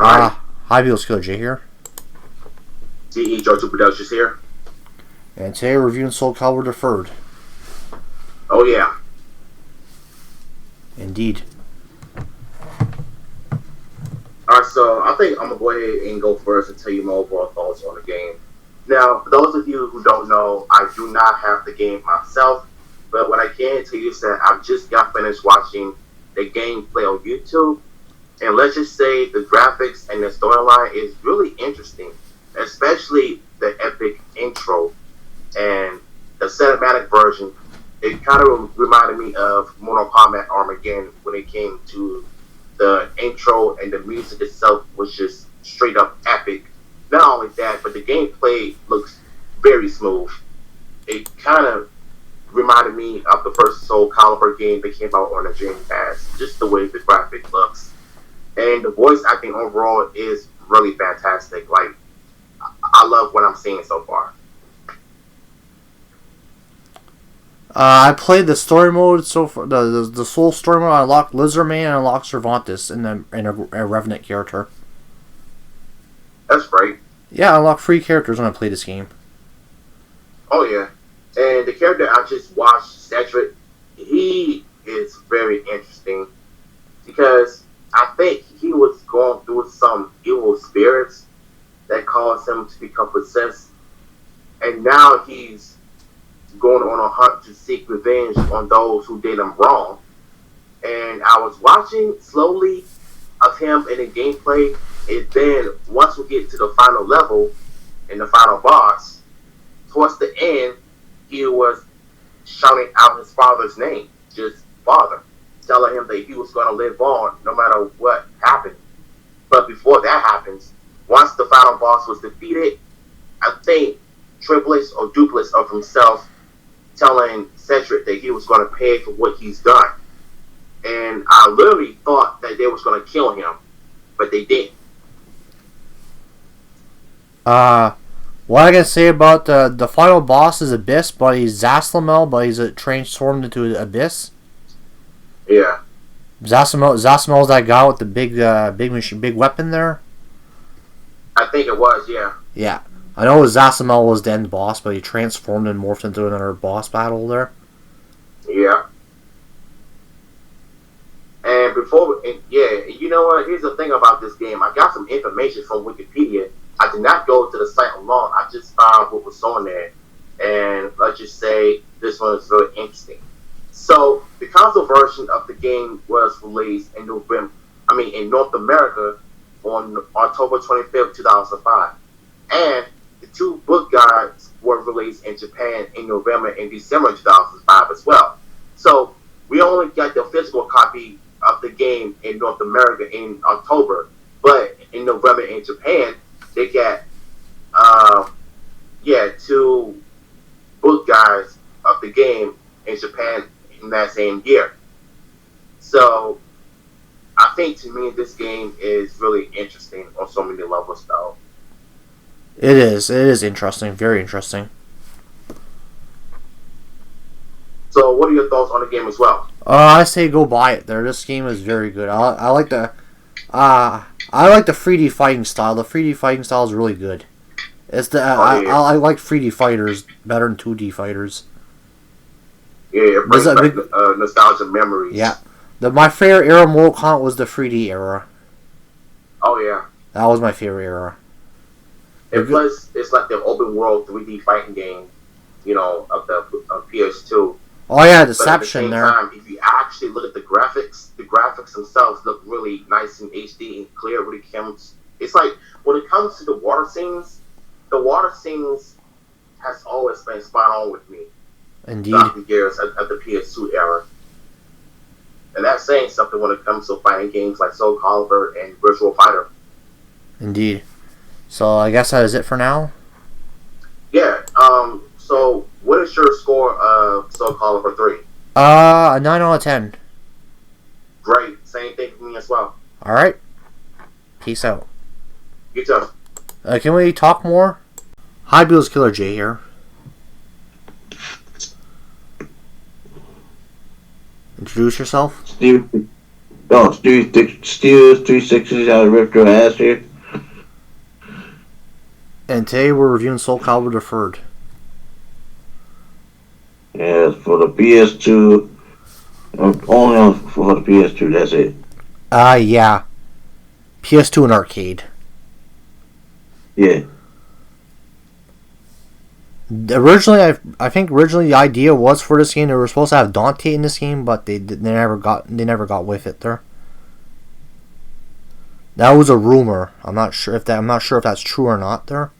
Hi, Beals Killer J here. CE Joe2 Productions here. And today we're reviewing Soulcalibur Deferred. Oh yeah. Indeed. Alright, so I think I'm going to go ahead and go first and tell you my overall thoughts on the game. Now, for those of you who don't know, I do not have the game myself, but what I can tell you is that I've just got finished watching the gameplay on YouTube, and let's just say the graphics and the storyline is really interesting, especially the epic intro and the cinematic version. It kind of reminded me of Mortal Kombat Armageddon when it came to the intro, and the music itself was just straight up epic. Not only that, but the gameplay looks very smooth. It kind of reminded me of the first Soulcalibur game that came out on the Dreamcast, just the way the graphic looks. And the voice acting overall is really fantastic. Like, I love what I'm seeing so far. I played the story mode so far. The Soul story mode. I unlocked Lizardman and unlocked Cervantes in a Revenant character. That's right. Yeah, I unlocked 3 characters when I played this game. Oh yeah, and the character I just watched, Cedric, he is very interesting because I think he was going through some evil spirits that caused him to become possessed, and now he's going on a hunt to seek revenge on those who did him wrong. And I was watching slowly of him in the gameplay, and then once we get to the final level and the final boss, towards the end, he was shouting out his father's name, just father, telling him that he was going to live on no matter what happened. But before that happens, once the final boss was defeated, I think Triplets or Duplets of himself telling Cedric that he was going to pay for what he's done. And I literally thought that they was going to kill him, but they didn't. What I can say about the final boss is Abyss, but he's Zaslamel, but he's transformed into an Abyss. Yeah. Zasmel's that guy with the big weapon there. I think it was, yeah. Yeah. I know Zaslamel was the end boss, but he transformed and morphed into another boss battle there. Yeah. And you know what? Here's the thing about this game. I got some information from Wikipedia. I did not go to the site alone. I just found what was on there. And let's just say this one is very interesting. So, the console version of the game was released in North America on October 25th, 2005. And the 2 book guides were released in Japan in November and December 2005 as well. So, we only got the physical copy of the game in North America in October, but in November in Japan, they got 2 book guides of the game in Japan in that same year. So I think to me this game is really interesting on so many levels though. It is interesting, very interesting. So what are your thoughts on the game as well? I say go buy it there. This game is very good. I like the 3D fighting style. The 3D fighting style is really good. It's I like 3D fighters better than 2D fighters. Yeah, it brings back nostalgia memories. Yeah. My favorite era of Mortal Kombat was the 3D era. Oh yeah. That was my favorite era. And plus, it's like the open world 3D fighting game, of PS2. Oh yeah, Deception there. But at the same time, if you actually look at the graphics themselves look really nice and HD and clear when it comes. It's like when it comes to the water scenes has always been spot on with me. Indeed. Throughout the years at the PS2 era. And that's saying something when it comes to fighting games like Soulcalibur and Virtual Fighter. Indeed. So I guess that is it for now. Yeah. So what is your score of Soulcalibur 3? A 9 out of 10. Great. Same thing for me as well. Alright. Peace out. You too. Can we talk more? Hi, Beals Killer J here. Introduce yourself. Steve. Oh, Steelers 360s out of ripped her ass here. And today we're reviewing Soulcalibur Deferred. Yeah, for the PS2. Only for the PS2, that's it. Yeah. PS2 and arcade. Yeah. Originally, I think the idea was for this game they were supposed to have Dante in this game, but they never got with it there. That was a rumor. I'm not sure if that's true or not there.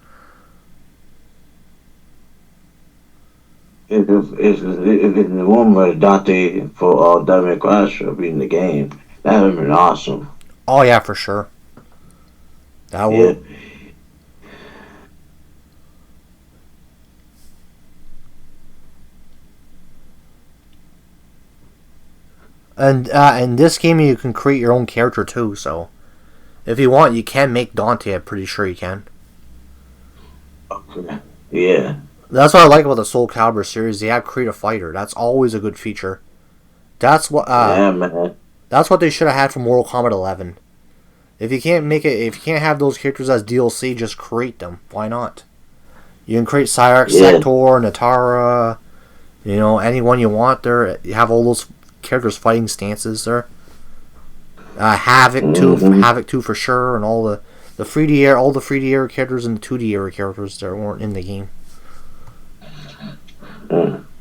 If the rumor Dante for Devil May Cry should be in the game, that would have been awesome. Oh yeah, for sure. That would. Yeah. And in this game you can create your own character too, so if you want you can make Dante, I'm pretty sure you can. Okay. Yeah. That's what I like about the Soulcalibur series, they have create a fighter. That's always a good feature. That's what Yeah, man. That's what they should have had for Mortal Kombat 11. If you can't have those characters as DLC, just create them. Why not? You can create Cyrax, Sector, Natara, anyone you want there. You have all those characters fighting stances there. Havoc too, Havoc 2 for sure, and all the 3D era characters and the 2D era characters that weren't in the game.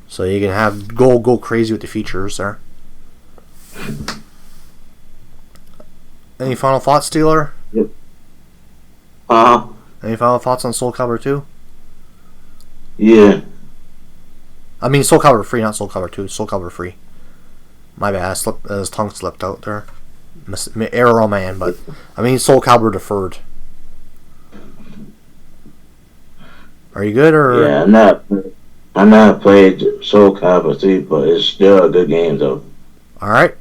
So you can have go crazy with the features there. Any final thoughts, Steeler? Yep. Any final thoughts on Soulcalibur 2? Yeah. I mean Soulcalibur 3, not Soulcalibur 2. Soulcalibur 3. My bad. His tongue slipped out there. Error on my end, but I mean Soulcalibur Deferred. Are you good or? Yeah, I'm not played Soulcalibur 3, but it's still a good game though. All right.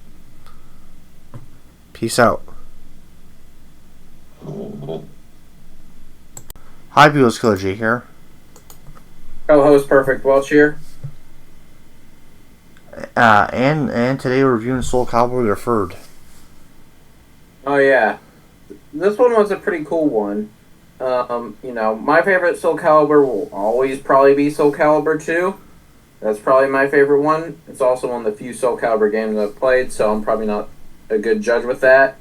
Peace out. Hi, Beatles Killer G here. Co-host Perfect Welch here. And today we're reviewing Soulcalibur Deferred. Oh yeah, this one was a pretty cool one. My favorite Soulcalibur will always probably be Soulcalibur 2. That's probably my favorite one. It's also one of the few Soulcalibur games I've played, so I'm probably not a good judge with that.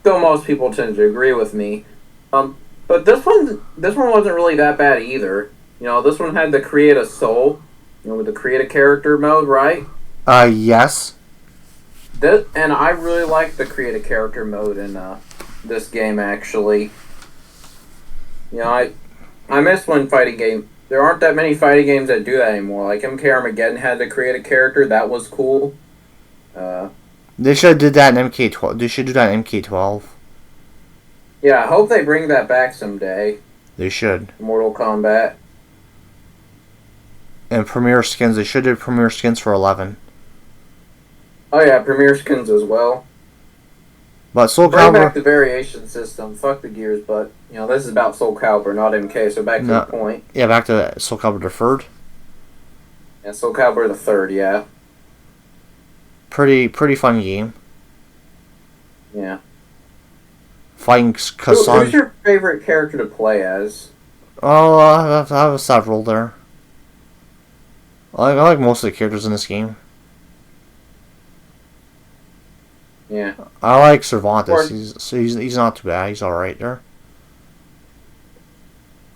Though most people tend to agree with me. But this one wasn't really that bad either. This one had the Create a Soul, with the Create a Character mode, right? Yes. And I really like the Create a Character mode in this game, actually. I miss one fighting game. There aren't that many fighting games that do that anymore. Like MK Armageddon had to create a character. That was cool. They should have did that in MK12. They should do that in MK12. Yeah, I hope they bring that back someday. They should. Mortal Kombat. And Premier Skins. They should do Premier Skins for 11. Oh yeah, Premier Skins as well. But Bring Soulcalibur. back the variation system. Fuck the gears, but this is about Soulcalibur, not MK. So back to the point. Yeah, back to Soulcalibur Deferred. Yeah, Soulcalibur the Third. Yeah. Pretty fun game. Yeah. Fighting Kassan. Who's your favorite character to play as? Oh, I have several there. I like most of the characters in this game. Yeah. I like Cervantes. He's not too bad. He's all right there.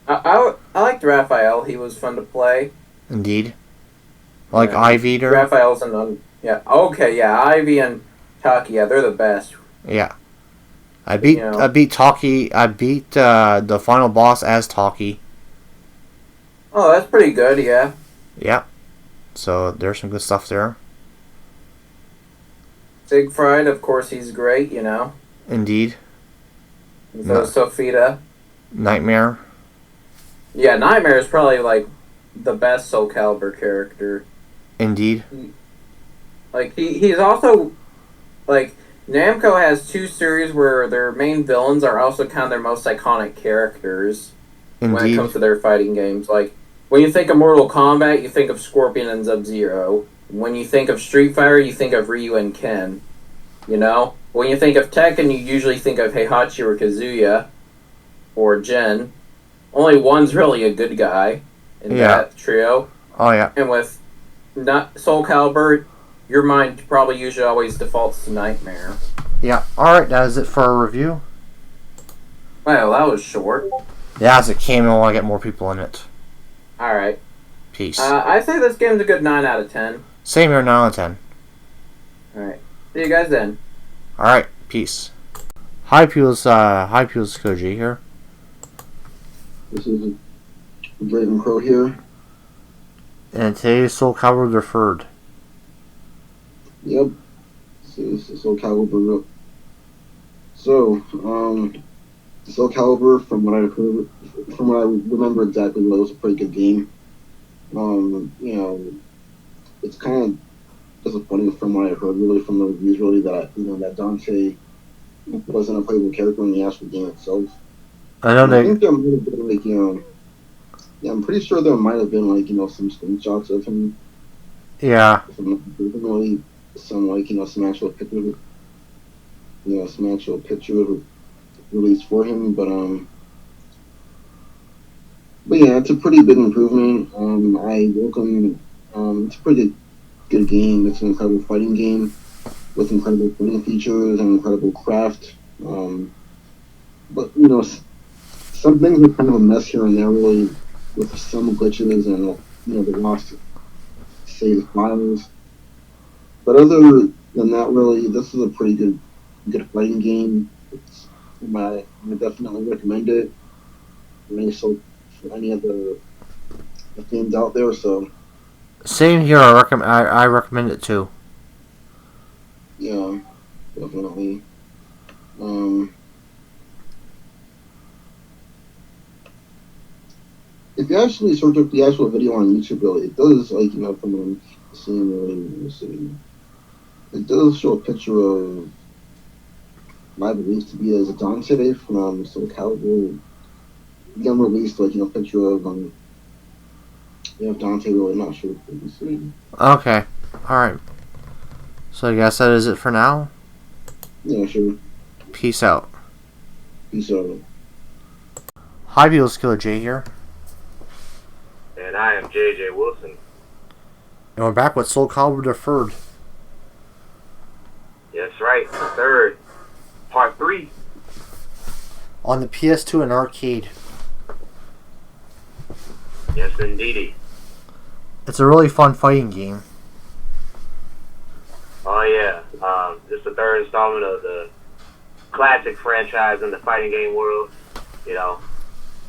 I liked Raphael. He was fun to play. Indeed. I like Ivy there. Raphael's yeah. Okay, yeah. Ivy and Taki, yeah, they're the best. Yeah. I beat Taki. I beat the final boss as Taki. Oh, that's pretty good. Yeah. Yeah. So there's some good stuff there. Siegfried, of course, he's great. Indeed. So Sophita. Nightmare. Yeah, Nightmare is probably like the best Soulcalibur character. Indeed. He's also like Namco has two series where their main villains are also kind of their most iconic characters. Indeed. When it comes to their fighting games. Like when you think of Mortal Kombat, you think of Scorpion and Sub-Zero. When you think of Street Fighter, you think of Ryu and Ken. when you think of Tekken, you usually think of Heihachi or Kazuya or Jin. Only one's really a good guy in that trio. Oh, yeah. And with Soulcalibur, your mind probably usually always defaults to Nightmare. Yeah. Alright, that is it for our review. Well, that was short. Yeah, as it came, I want to get more people in it. Alright. Peace. I say this game's a good 9 out of 10. Same here, 9 out of 10. Alright. See you guys then. Alright, peace. Hi, Koji here. This is Draven Crow here. And today's Soulcalibur the third. Yep. This is Soulcalibur. So, Soulcalibur, from what I heard, from what I remember exactly, it was a pretty good game. You know, it's kind of disappointing from what I heard, really, from the reviews, really, that that Dante wasn't a playable character in the actual game itself. I think there might have been, like, yeah, I'm pretty sure there might have been, like, some screenshots of him. Yeah. Really, some, like, some actual pictures, released for him, but yeah, it's a pretty big improvement. I welcome, it's a pretty good game. It's an incredible fighting game with incredible fighting features and incredible craft. But, some things are kind of a mess here and there, really, with some glitches and, the lost save files. But other than that, really, this is a pretty good fighting game. I definitely recommend it. So for any of the games out there, so. Same here. I recommend it too. Yeah, definitely. If you actually search up the actual video on YouTube, really, it does, like, from what I'm seeing, it does show a picture of my belief to be as a Dante from Soulcalibur. Again, released, like, picture of Dante, really, not sure if you can see. Okay. Alright. So I guess that is it for now? Yeah, sure. Peace out. Peace out. Hi, Beatles Killer J here. And I am JJ Wilson. And we're back with Soulcalibur the third. That's right, the third. Part 3. On the PS2 and arcade. Yes, indeedy. It's a really fun fighting game. Oh, yeah. This is the third installment of the classic franchise in the fighting game world.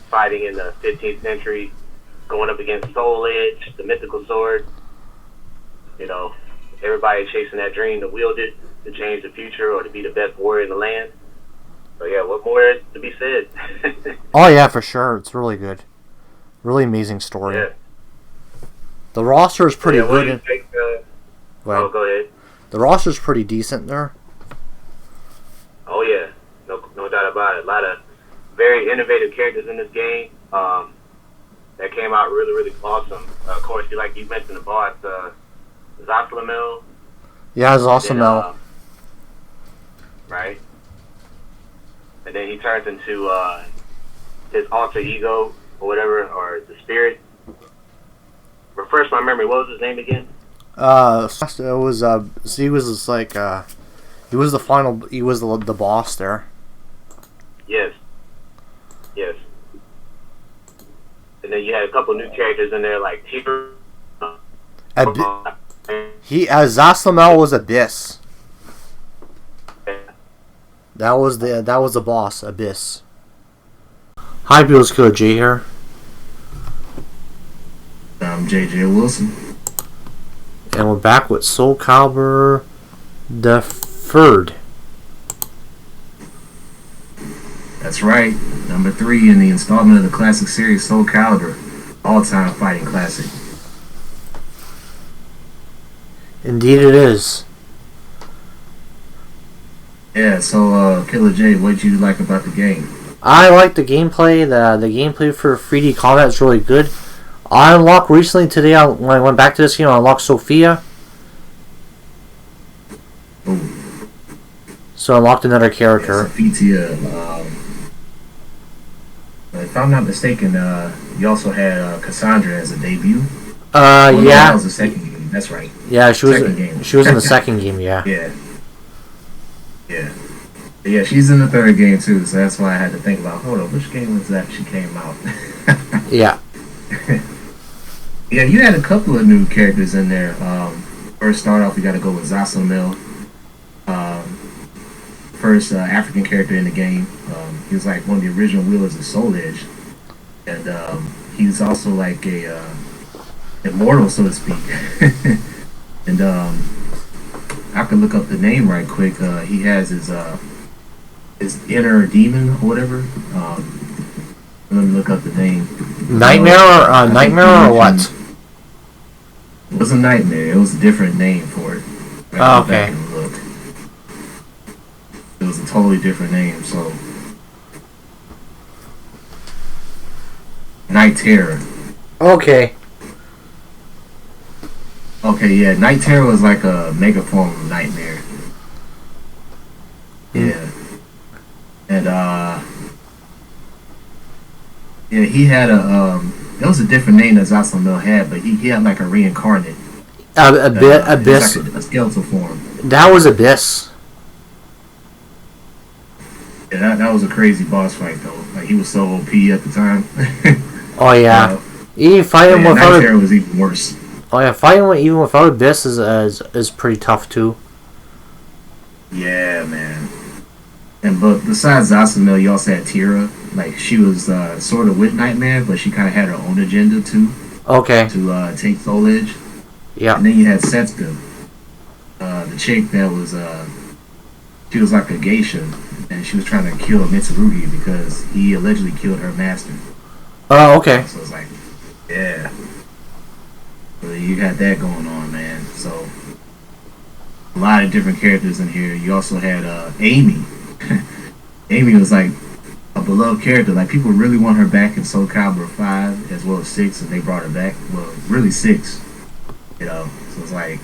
Fighting in the 15th century, going up against Soul Edge, the mythical sword. Everybody chasing that dream to wield it, to change the future, or to be the best warrior in the land. So, yeah, what more is to be said? Oh, yeah, for sure. It's really good. Really amazing story. Yeah. The roster is pretty good. Well, go ahead. The roster is pretty decent there. Oh, yeah. No doubt about it. A lot of very innovative characters in this game that came out really, really awesome. Of course, like you mentioned, the boss, Zoslamel. Yeah, Zoslamel. Right? And then he turns into his alter ego or whatever, or the spirit. Refresh my memory. What was his name again? It was he was just like he was the boss there. Yes. And then you had a couple new characters in there, like Tigger. Zoslamel was Abyss. That was the boss, Abyss. Hi, Beatles Killer J here. I'm JJ Wilson. And we're back with Soulcalibur the third. That's right. Number 3 in the installment of the classic series Soulcalibur. All-time fighting classic. Indeed it is. Yeah, so Killer J, what did you like about the game? I like the gameplay. The gameplay for 3D combat is really good. I unlocked recently today, when I went back to this game, I unlocked Sophia. Ooh. So unlocked another Yeah, character. Sophia. If I'm not mistaken, you also had Cassandra as a debut. Oh, no, that Yeah. was the second game. That's right. Yeah, Second game. she was in the second game, yeah. Yeah. Yeah. Yeah, she's in the third game too, so that's why I had to think about, hold on, which game was that she came out? Yeah. Yeah, you had a couple of new characters in there. First start off, we got to go with Zasamil. First African character in the game. He was like one of the original wheelers of Soul Edge. And he's also like a immortal, so to speak. And I can look up the name right quick. He has his inner demon or whatever. Let me look up the name. Nightmare or what? It was a nightmare. It was a different name for it. Oh, okay. Look. It was a totally different name. So, Night Terror. Okay. Okay, yeah. Night Terror was like a mega form of Nightmare. Yeah. And yeah, he had it was a different name that Zasamil had, but he had like a reincarnate. Abyss. Like a skeletal form. That was Abyss. Yeah, that was a crazy boss fight though. Like he was so OP at the time. Oh yeah. Even fighting Night without Terror was even worse. Oh yeah, fighting even without Abyss is pretty tough too. Yeah, man. And but besides Zasamil, you also had Tira. Like she was sort of with Nightmare, but she kind of had her own agenda too. Okay. To take Soul Edge. Yeah. And then you had Setsuka, the chick that was she was like a geisha, and she was trying to kill Mitsurugi because he allegedly killed her master. Oh, okay. So it's like, yeah. So you had that going on, man. So a lot of different characters in here. You also had Amy. Amy was like a beloved character. Like people really want her back in Soulcalibur 5 as well as 6, and they brought her back. Well, really 6. You know, so it's like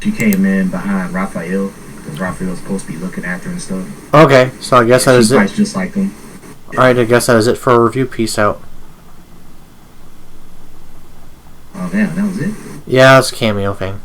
she came in behind Raphael because Raphael's supposed to be looking after her and stuff. Okay, so I guess that is she it. fights just like him. Yeah. Alright, I guess that is it for a review. Peace out. Oh damn, that was it. Yeah, it's a cameo thing.